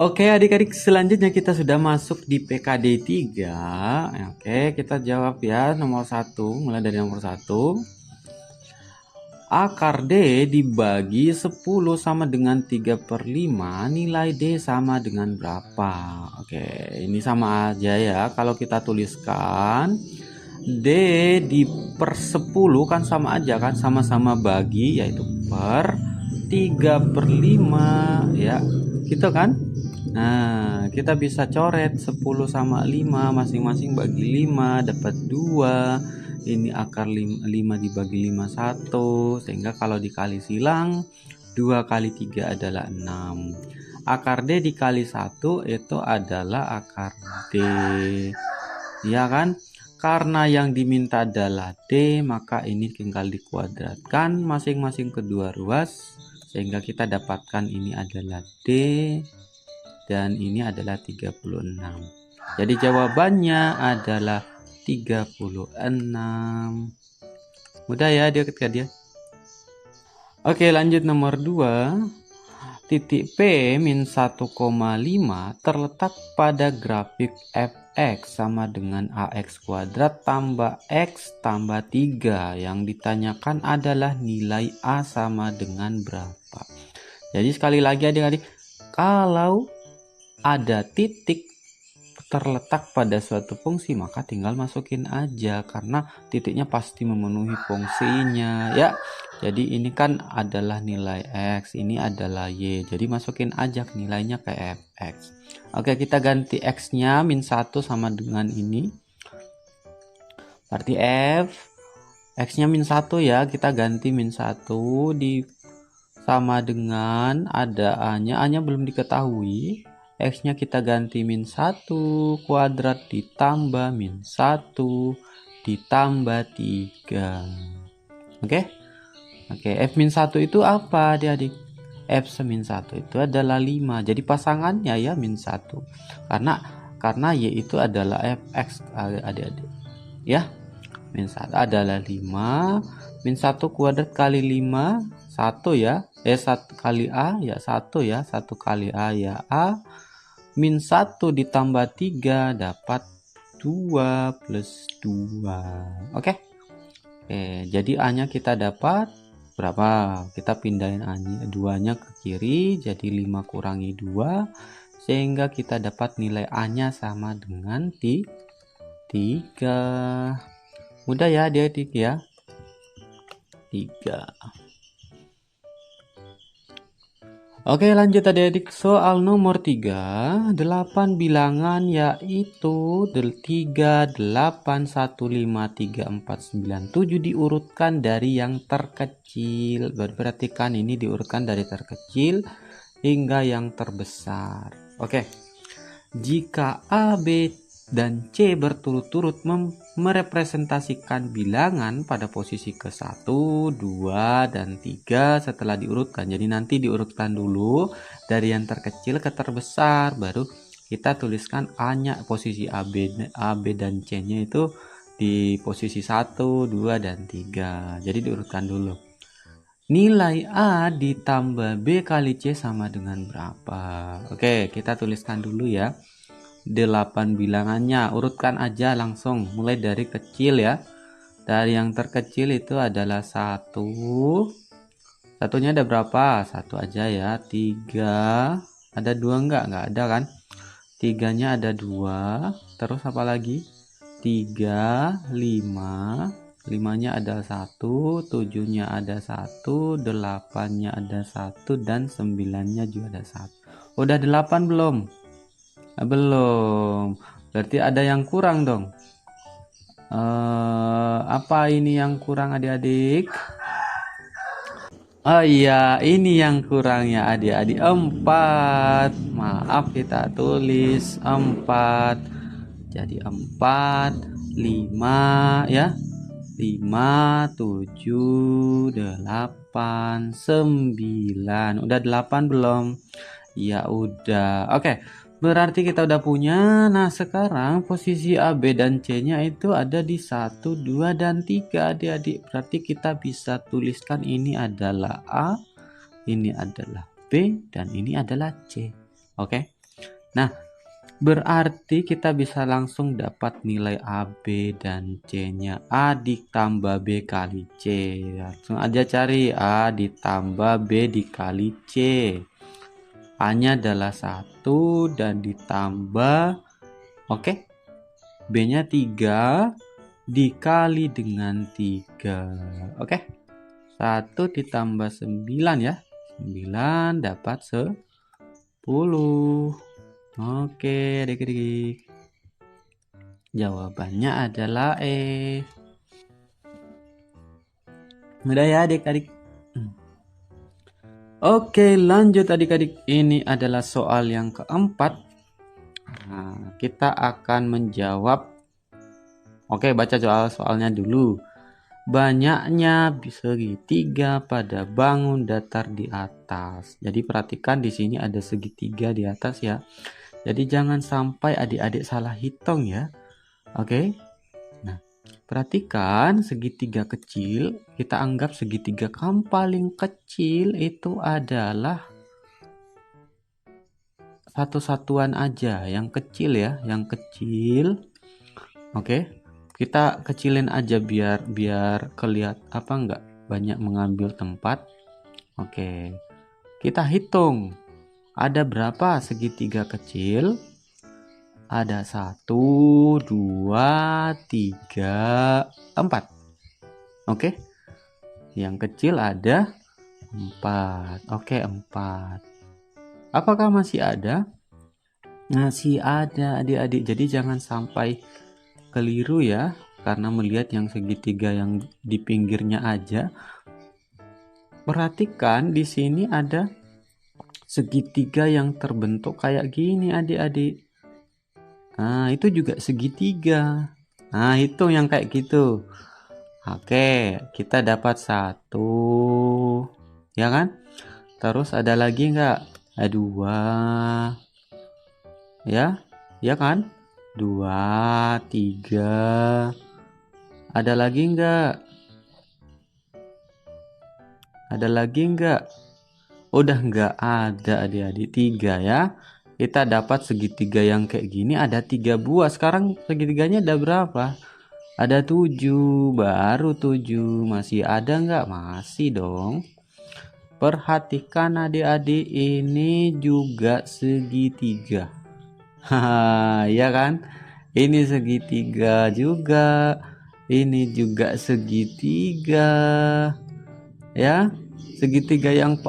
Oke, adik-adik, selanjutnya kita sudah masuk di PKD 3. Oke, kita jawab ya nomor 1, mulai dari nomor 1. Akar D dibagi 10 sama dengan 3/5, nilai D sama dengan berapa? Oke, ini sama aja ya. Kalau kita tuliskan D di per 10 kan sama aja kan, sama-sama bagi, yaitu per 3/5 ya, gitu kan. Nah, kita bisa coret 10 sama 5, masing-masing bagi 5 dapat 2. Ini akar 5 dibagi 5 1, sehingga kalau dikali silang 2 kali 3 adalah 6. Akar D dikali 1 itu adalah akar D, ya kan? Karena yang diminta adalah D, maka ini tinggal dikuadratkan masing-masing kedua ruas, sehingga kita dapatkan ini adalah D dan ini adalah 36. Jadi jawabannya adalah 36. Mudah ya dia ketika dia. Oke, lanjut nomor 2. Titik P min 1,5 terletak pada grafik fx sama dengan ax kuadrat tambah x tambah 3. Yang ditanyakan adalah nilai a sama dengan berapa. Jadi sekali lagi adik-adik, kalau ada titik terletak pada suatu fungsi, maka tinggal masukin aja karena titiknya pasti memenuhi fungsinya ya. Jadi ini kan adalah nilai x, ini adalah y, jadi masukin aja nilainya ke fx. Oke, kita ganti x nya min 1 sama dengan ini, berarti f x nya min 1 ya, kita ganti min 1 di sama dengan ada a nya belum diketahui. X nya kita ganti min 1 kuadrat ditambah min 1 ditambah 3. Oke? Oke, F min 1 itu apa adik-adik? F min 1 itu adalah 5. Jadi pasangannya ya min 1. Karena Y itu adalah Fx adik-adik. Ya, min 1 adalah 5. Min 1 kuadrat kali 5, 1 ya. 1 kali A ya 1 ya. 1 kali A ya A. Min 1 ditambah 3 dapat 2 plus 2. Oke. Jadi A-nya kita dapat berapa? Kita pindahin A-nya 2-nya ke kiri, jadi 5 kurangi 2, sehingga kita dapat nilai A-nya sama dengan 3. Mudah ya adik-adik ya. 3. Oke, lanjut adik-adik, soal nomor 3. 8 bilangan yaitu 3, 8, 1, 5, 3, 4, 9, 7 diurutkan dari yang terkecil. Perhatikan ini diurutkan dari terkecil hingga yang terbesar. Oke, jika A, B, dan C berturut-turut merepresentasikan bilangan pada posisi ke-1, 2, dan 3 setelah diurutkan. Jadi nanti diurutkan dulu dari yang terkecil ke terbesar, baru kita tuliskan A-nya, posisi A, B, dan C-nya itu di posisi 1, 2, dan 3. Jadi diurutkan dulu. Nilai A ditambah B kali C sama dengan berapa? Oke, kita tuliskan dulu ya. 8 bilangannya, urutkan aja langsung mulai dari kecil ya. Dari yang terkecil itu adalah 1. Satunya ada berapa? 1 aja ya. 3. Ada 2 enggak ada kan? 3-nya ada 2. Terus apa lagi? 3, 5. 5-nya ada 1, 7-nya ada 1, 8-nya ada 1, dan 9-nya juga ada 1. Udah 8 belum? Belum. Berarti ada yang kurang dong. Apa ini yang kurang adik-adik? Oh iya, ini yang kurang ya adik-adik. 4. Maaf, kita tulis 4. Jadi 4, 5 ya. 5, 7, 8, 9. Udah 8 belum? Ya udah. Oke. Berarti kita udah punya. Nah, sekarang posisi A, B, dan C-nya itu ada di 1, 2, dan 3 adik-adik. Berarti kita bisa tuliskan ini adalah A, ini adalah B, dan ini adalah C. Oke. Nah, berarti kita bisa langsung dapat nilai AB dan C-nya. A ditambah B kali C. Langsung aja cari A ditambah B dikali C. A-nya adalah 1 dan ditambah, oke, B-nya 3 dikali dengan 3. Oke. 1 ditambah 9 ya. 9 dapat 10. Oke, adik-adik. Jawabannya adalah E. Mudah ya adik-adik. Oke, lanjut adik-adik. Ini adalah soal yang keempat. Nah, kita akan menjawab. Oke, baca soalnya dulu. Banyaknya segitiga pada bangun datar di atas. Jadi perhatikan di sini ada segitiga di atas ya. Jadi jangan sampai adik-adik salah hitung ya. Oke. Nah, perhatikan segitiga kecil, kita anggap segitiga yang paling kecil itu adalah satu satuan aja, yang kecil ya, yang kecil. Oke. Kita kecilin aja biar kelihatan enggak banyak mengambil tempat. Oke. Kita hitung. Ada berapa segitiga kecil? Ada 1, 2, 3, 4. Oke. Yang kecil ada 4. Oke, 4. Apakah masih ada? Masih ada adik-adik. Jadi jangan sampai keliru ya, karena melihat yang segitiga yang di pinggirnya aja. Perhatikan di sini ada segitiga yang terbentuk kayak gini adik-adik. Nah, itu juga segitiga. Nah, hitung yang kayak gitu. Oke, kita dapat 1. Ya kan? Terus ada lagi enggak? Ada 2. Ya? Ya kan? 2, 3. Ada lagi enggak? Ada lagi enggak? Udah enggak ada adik-adik. 3 ya. Kita dapat segitiga yang kayak gini ada 3 buah. Sekarang segitiganya ada berapa? Ada 7. Baru 7. Masih ada enggak? Masih dong. Perhatikan adik-adik, ini juga segitiga. Haha, ya kan? Ini segitiga juga. Ini juga segitiga. Ya. Segitiga yang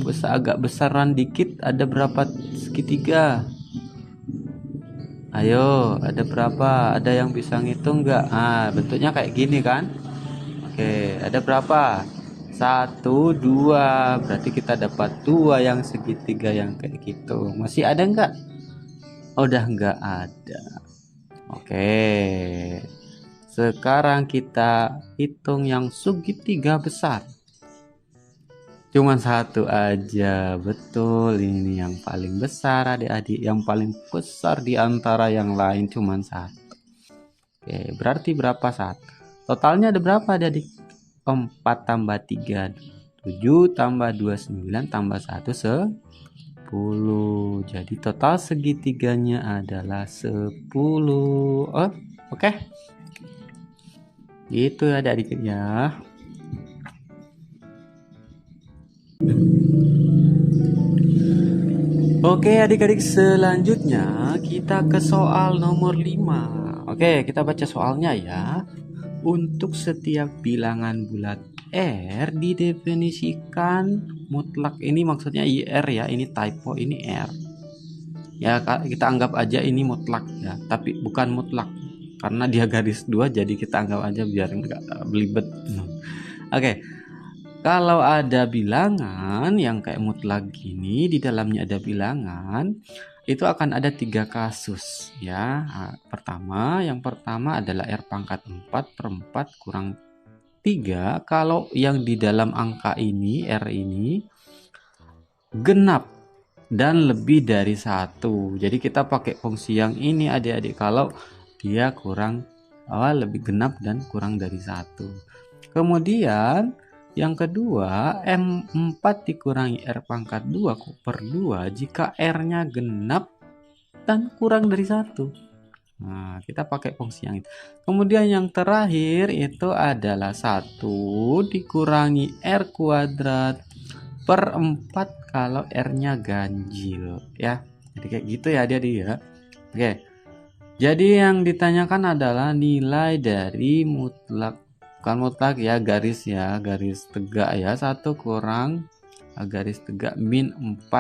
agak besaran dikit ada berapa segitiga? Ayo, ada berapa? Ada yang bisa ngitung nggak? Bentuknya kayak gini kan? Oke, ada berapa? 1, 2. Berarti kita dapat 2 yang segitiga yang kayak gitu. Masih ada nggak? Udah nggak ada. Oke. Sekarang kita hitung yang segitiga besar. Cuman 1 aja. Betul, ini yang paling besar adik-adik. Yang paling besar di antara yang lain cuman 1. Oke, berarti berapa 1? Totalnya ada berapa adik-adik? 4 tambah 3 7 tambah 2 9 tambah 1 10. Jadi total segitiganya adalah 10. Oke. Gitu adik-adik ya. Oke adik-adik, selanjutnya kita ke soal nomor 5. Oke, kita baca soalnya ya. Untuk setiap bilangan bulat R didefinisikan mutlak, ini maksudnya IR ya, ini typo, ini R. Ya, kita anggap aja ini mutlak ya, tapi bukan mutlak. Karena dia garis 2 jadi kita anggap aja biar enggak belibet. Oke. Kalau ada bilangan yang kayak mutlak gini, di dalamnya ada bilangan, itu akan ada 3 kasus ya. Yang pertama adalah R pangkat 4 per 4 kurang 3. Kalau yang di dalam angka ini, R ini, genap dan lebih dari 1. Jadi kita pakai fungsi yang ini adik-adik kalau dia lebih genap dan kurang dari 1. Kemudian yang kedua, M4 dikurangi R pangkat 2 per 2 jika R-nya genap dan kurang dari 1. Nah, kita pakai fungsi yang itu. Kemudian yang terakhir itu adalah 1 dikurangi R kuadrat per 4 kalau R-nya ganjil ya. Jadi kayak gitu ya adik-adik ya. Oke. Jadi yang ditanyakan adalah nilai dari mutlak, bukan mutlak ya, garis tegak ya. 1 kurang garis tegak min 4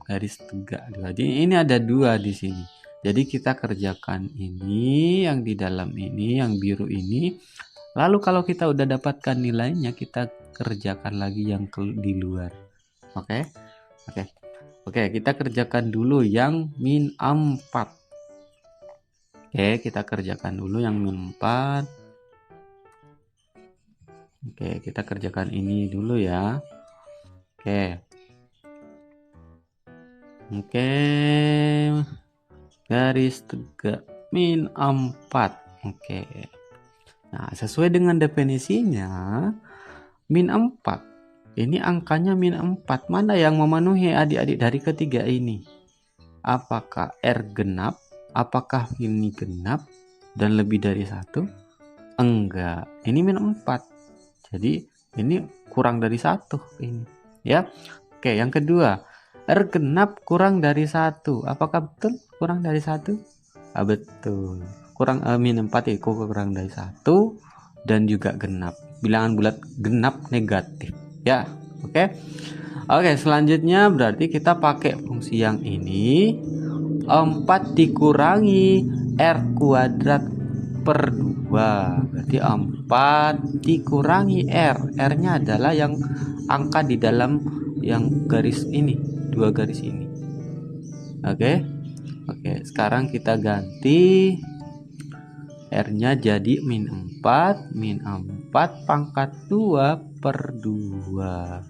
garis tegak. Jadi ini ada 2 di sini. Jadi kita kerjakan ini yang di dalam ini, yang biru ini. Lalu kalau kita udah dapatkan nilainya, kita kerjakan lagi yang di luar. Oke. Oke, kita kerjakan dulu yang min 4. Oke, kita kerjakan dulu yang min 4. Oke, kita kerjakan ini dulu ya. Oke. Garis tegak min 4. Oke. Nah, sesuai dengan definisinya, min 4. Ini angkanya min 4. Mana yang memenuhi adik-adik dari ketiga ini? Apakah R genap? Apakah ini genap dan lebih dari 1? Enggak. Ini min 4. Jadi, ini kurang dari 1 ini. Ya. Oke, yang kedua. R genap kurang dari 1. Apakah betul kurang dari 1? Betul. Kurang min 4 itu kurang dari 1 dan juga genap. Bilangan bulat genap negatif. Ya, oke. Oke, selanjutnya berarti kita pakai fungsi yang ini. 4 dikurangi R kuadrat per 2. Berarti 4 dikurangi R. R-nya adalah yang angka di dalam yang garis ini. 2 garis ini. Oke, sekarang kita ganti R-nya jadi min 4 pangkat 2 per 2.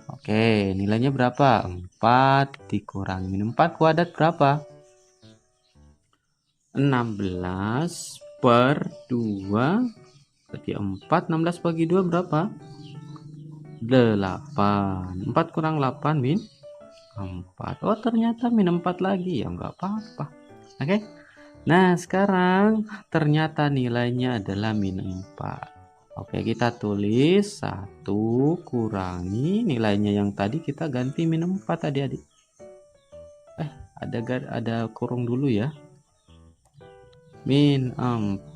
Oke, nilainya berapa? 4 dikurangi min 4 kuadrat berapa? 16 per 2. Berarti 4, 16 bagi 2 berapa? 8. 4 kurang 8 min 4. Oh, ternyata min 4 lagi ya, nggak apa-apa. Oke. Nah, sekarang ternyata nilainya adalah min 4. Oke, kita tulis 1 kurangi nilainya yang tadi kita ganti min 4 adik-adik. Ada kurung dulu ya. Min 4.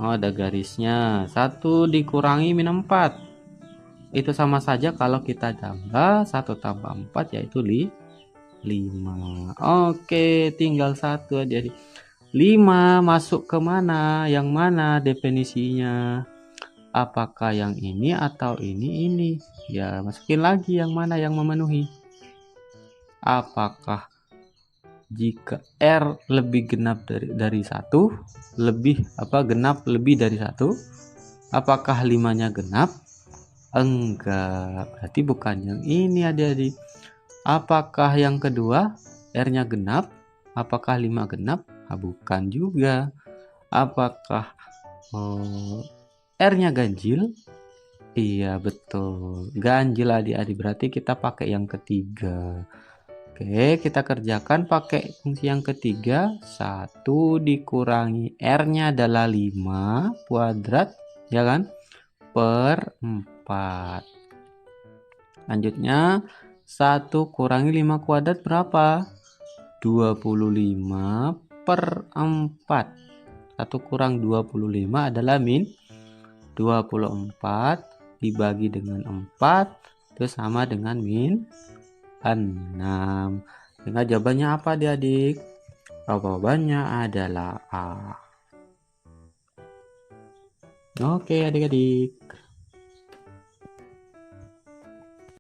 Oh, ada garisnya. 1 dikurangi min 4. Itu sama saja kalau kita tambah 1 tambah 4 yaitu 5. Oke, tinggal 1 aja. 5 masuk ke mana? Yang mana definisinya? Apakah yang ini atau ini? Ya, masukin lagi yang mana yang memenuhi. Apakah jika R lebih genap dari 1, genap lebih dari 1? Apakah 5-nya genap? Enggak, berarti bukan yang ini adik-adik. Apakah yang kedua R-nya genap? Apakah 5 genap? Bukan juga. Apakah R-nya ganjil? Iya, betul, ganjil adik-adik. Berarti kita pakai yang ketiga. Oke, kita kerjakan pakai fungsi yang ketiga. 1 dikurangi R-nya adalah 5 kuadrat, ya kan? Per 4. Lanjutnya 1 kurangi 5 kuadrat berapa? 25 per 4. 1 kurang 25 adalah min 24 dibagi dengan 4 itu sama dengan min 6. Dengan jawabannya apa adik-adik? Jawabannya adalah A. Oke adik-adik.